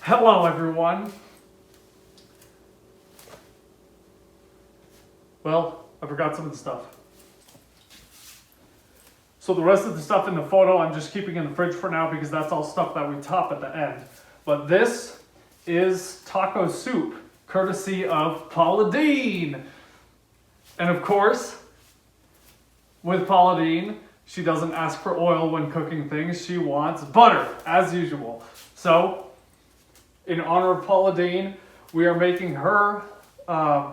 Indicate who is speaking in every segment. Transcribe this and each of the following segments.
Speaker 1: Hello everyone. Well, I forgot some of the stuff. So the rest of the stuff in the photo I'm just keeping in the fridge for now because that's all stuff that we top at the end. But this is taco soup, courtesy of PAULA DEEN. And of course, with PAULA DEEN, she doesn't ask for oil when cooking things, she wants butter, as usual. So, in honor of PAULA DEEN, we are making her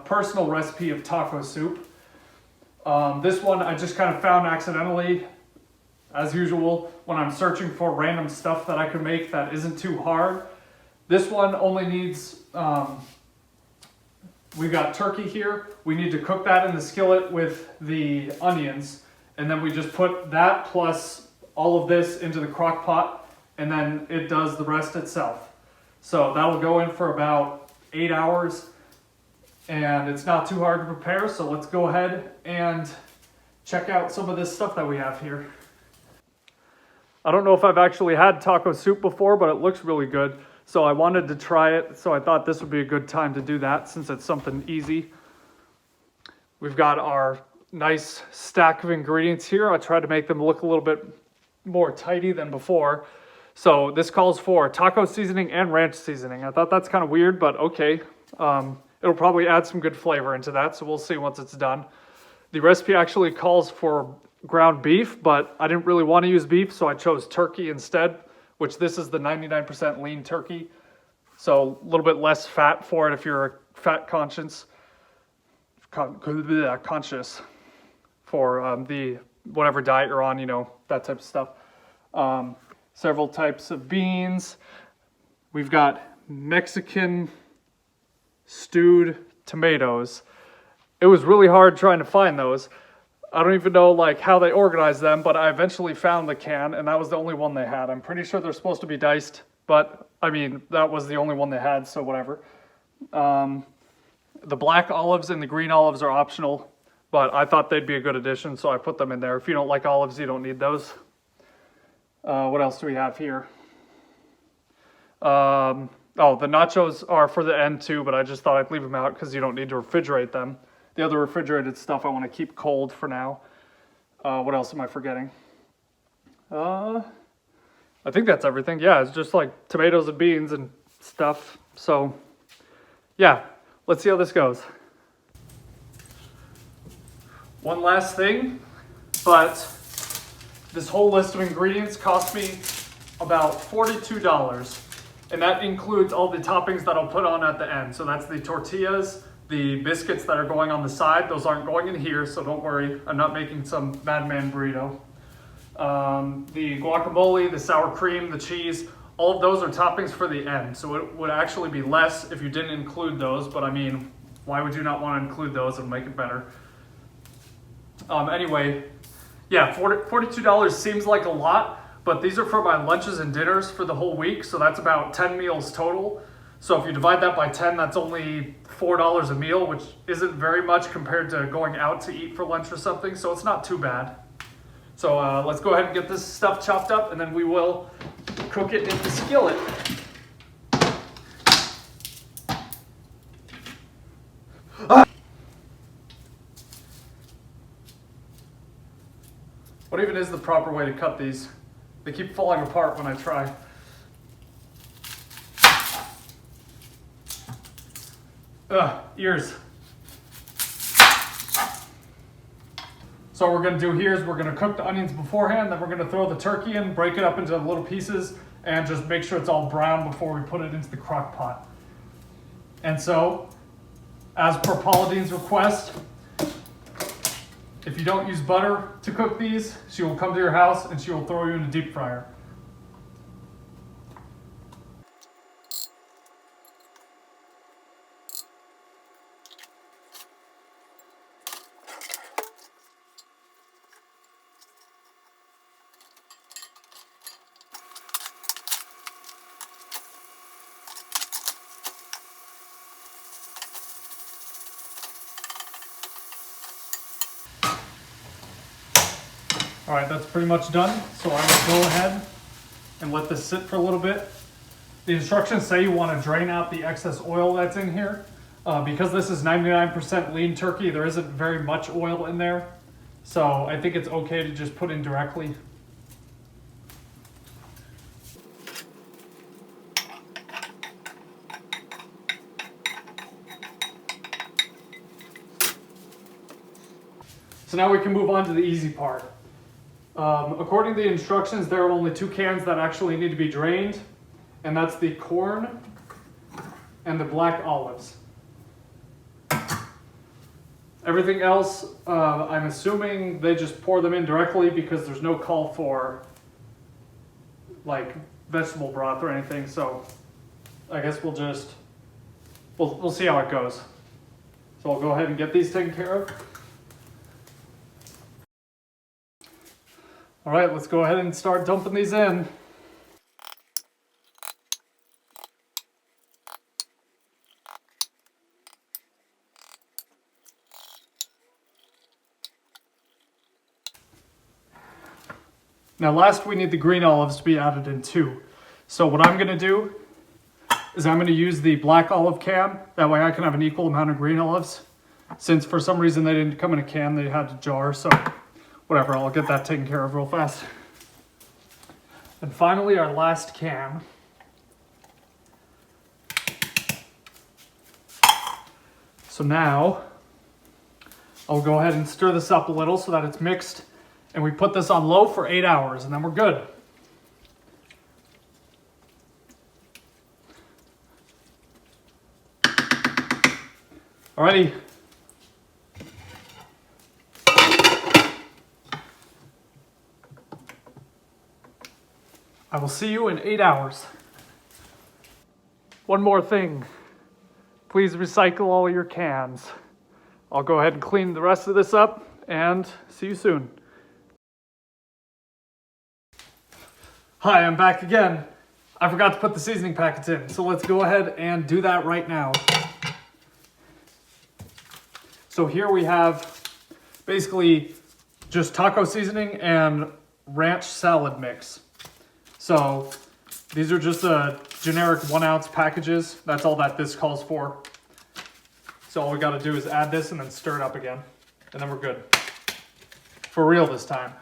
Speaker 1: personal recipe of taco soup. This one I just kind of found accidentally, as usual, when I'm searching for random stuff that I can make that isn't too hard. This one only needs, we've got turkey here. We need to cook that in the skillet with the onions. And then we just put that plus all of this into the crock pot, and then it does the rest itself. So that'll go in for about 8 hours, and it's not too hard to prepare. So let's go ahead and check out some of this stuff that we have here. I don't know if I've actually had taco soup before, but it looks really good. So I wanted to try it, so I thought this would be a good time to do that since it's something easy. We've got our nice stack of ingredients here. I tried to make them look a little bit more tidy than before. So this calls for taco seasoning and ranch seasoning. I thought that's kind of weird, but okay. It'll probably add some good flavor into that, so we'll see once it's done. The recipe actually calls for ground beef, but I didn't really want to use beef, so I chose turkey instead, which this is the 99% lean turkey. So a little bit less fat for it if you're fat conscious for the whatever diet you're on, you know, that type of stuff. Several types of beans. We've got Mexican stewed tomatoes. It was really hard trying to find those. I don't even know like how they organized them, but I eventually found the can, and that was the only one they had. I'm pretty sure they're supposed to be diced, but I mean, that was the only one they had, so whatever. The black olives and the green olives are optional, but I thought they'd be a good addition, so I put them in there. If you don't like olives, you don't need those. What else do we have here? Oh, the nachos are for the end too, but I just thought I'd leave them out because you don't need to refrigerate them. The other refrigerated stuff I want to keep cold for now. What else am I forgetting? I think that's everything. Yeah, it's just like tomatoes and beans and stuff. So, yeah, let's see how this goes. One last thing, but this whole list of ingredients cost me about $42. And that includes all the toppings that I'll put on at the end. So that's the tortillas, the biscuits that are going on the side. Those aren't going in here, so don't worry. I'm not making some madman burrito. The guacamole, the sour cream, the cheese, all of those are toppings for the end. So it would actually be less if you didn't include those, but I mean, why would you not want to include those and make it better? Anyway, yeah, $42 seems like a lot, but these are for my lunches and dinners for the whole week, so that's about 10 meals total. So if you divide that by 10, that's only $4 a meal, which isn't very much compared to going out to eat for lunch or something, so it's not too bad. So let's go ahead and get this stuff chopped up, and then we will cook it in the skillet. What even is the proper way to cut these? They keep falling apart when I try. Ears. So what we're gonna do here is we're gonna cook the onions beforehand, then we're gonna throw the turkey in, break it up into little pieces, and just make sure it's all brown before we put it into the crock pot. And so, as per PAULA DEEN's request, if you don't use butter to cook these, she will come to your house and she will throw you in a deep fryer. All right, that's pretty much done. So I will go ahead and let this sit for a little bit. The instructions say you want to drain out the excess oil that's in here. Because this is 99% lean turkey, there isn't very much oil in there. So I think it's okay to just put in directly. So now we can move on to the easy part. According to the instructions, there are only 2 cans that actually need to be drained, and that's the corn and the black olives. Everything else, I'm assuming they just pour them in directly because there's no call for like vegetable broth or anything. So I guess we'll see how it goes. So I'll go ahead and get these taken care of. All right, let's go ahead and start dumping these in. Now last we need the green olives to be added in too. So what I'm gonna do is I'm gonna use the black olive can. That way I can have an equal amount of green olives. Since for some reason they didn't come in a can, they had to jar, so whatever, I'll get that taken care of real fast. And finally our last can. So now I'll go ahead and stir this up a little so that it's mixed. And we put this on low for 8 hours, and then we're good. Alrighty. I will see you in 8 hours. One more thing. Please recycle all your cans. I'll go ahead and clean the rest of this up, and see you soon. Hi, I'm back again. I forgot to put the seasoning packets in, so let's go ahead and do that right now. So here we have basically just taco seasoning and ranch salad mix. So these are just generic 1 ounce packages. That's all that this calls for. So all we gotta do is add this and then stir it up again. And then we're good. For real this time.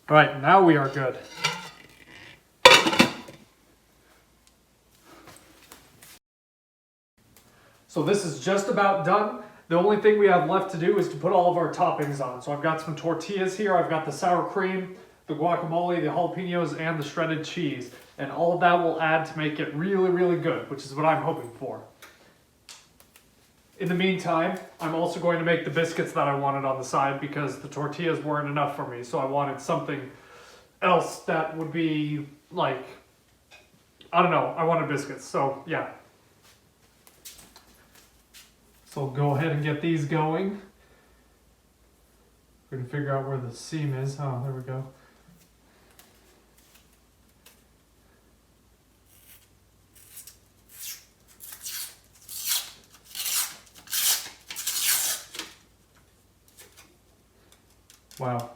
Speaker 1: All right, now we are good. So this is just about done. The only thing we have left to do is to put all of our toppings on. So I've got some tortillas here, I've got the sour cream, the guacamole, the jalapeños, and the shredded cheese. And all of that will add to make it really, really good, which is what I'm hoping for. In the meantime, I'm also going to make the biscuits that I wanted on the side because the tortillas weren't enough for me. So I wanted something else that would be like, I don't know, I wanted biscuits. So yeah. So go ahead and get these going. We can figure out where the seam is. Oh, there we go. Wow.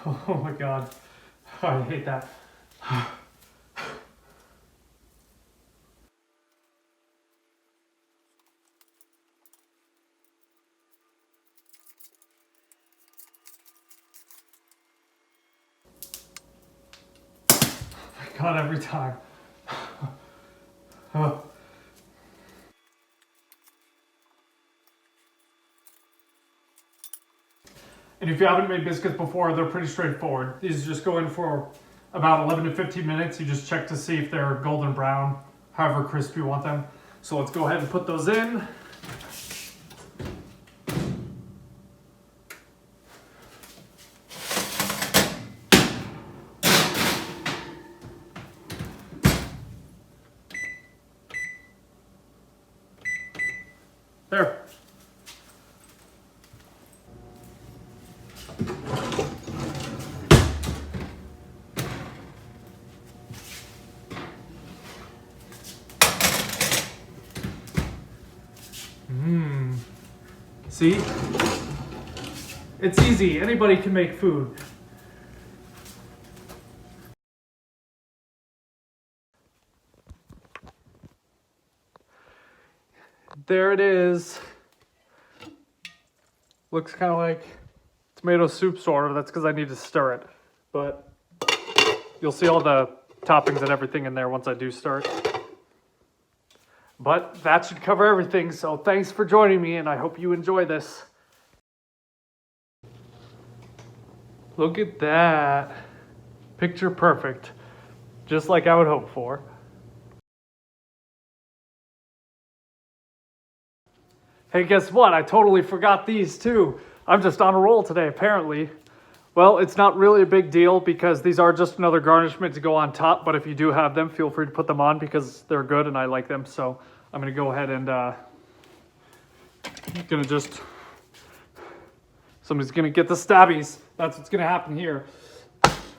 Speaker 1: Oh my God. I hate that. God, every time. And if you haven't made biscuits before, they're pretty straightforward. These just go in for about 11 to 15 minutes. You just check to see if they're golden brown, however crisp you want them. So let's go ahead and put those in. See? It's easy. Anybody can make food. There it is. Looks kind of like tomato soup sort of. That's because I need to stir it. But you'll see all the toppings and everything in there once I do stir it. But that should cover everything. So thanks for joining me, and I hope you enjoy this. Look at that. Picture perfect. Just like I would hope for. Hey, guess what? I totally forgot these too. I'm just on a roll today, apparently. Well, it's not really a big deal because these are just another garnishment to go on top, but if you do have them, feel free to put them on because they're good and I like them. So I'm gonna go ahead and somebody's gonna get the stabbies. That's what's gonna happen here.